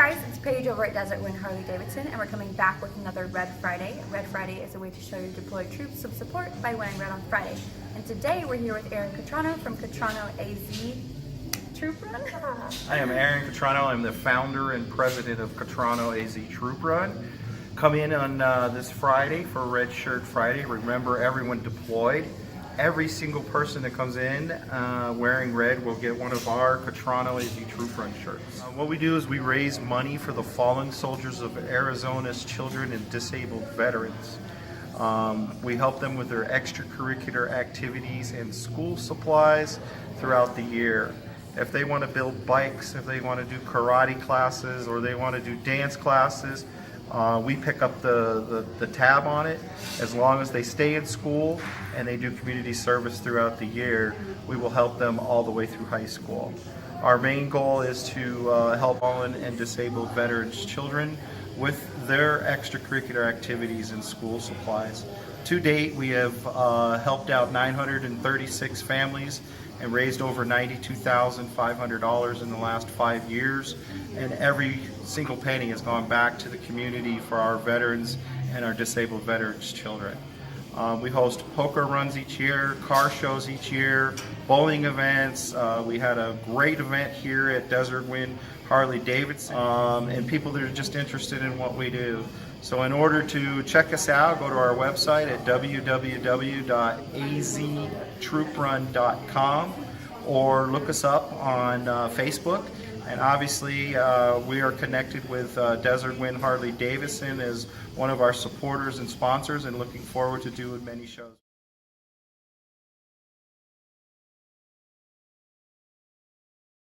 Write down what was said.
guys, it's Paige over at Desert Wind Harley-Davidson, and we're coming back with another Red Friday. Red Friday is a way to show your deployed troops some support by wearing red on Friday. And today we're here with Aaron Cutrano from Cutrano AZ Troop Run. I am Aaron Cutrano. I'm the founder and president of Cutrano AZ Troop Run. Come in on this Friday for Red Shirt Friday. Remember, everyone deployed. Every single person that comes in wearing red will get one of our Cutrano AZ Troop Run shirts. What we do is we raise money for the fallen soldiers of Arizona's children and disabled veterans. We help them with their extracurricular activities and school supplies throughout the year. If they want to build bikes, if they want to do karate classes, or they want to do dance classes, we pick up the tab on it. As long as they stay in school and they do community service throughout the year, we will help them all the way through high school. Our main goal is to help fallen and disabled veterans' children with their extracurricular activities and school supplies. To date, we have helped out 936 families and raised over $92,500 in the last 5 years, and every single penny has gone back to the community for our veterans and our disabled veterans' children. We host poker runs each year, car shows each year, bowling events. We had a great event here at Desert Wind Harley-Davidson, and people that are just interested in what we do. So in order to check us out, go to our website at www.aztrooprun.com or look us up on Facebook. And obviously we are connected with Desert Wind Harley-Davidson as one of our supporters and sponsors, and looking forward to doing many shows.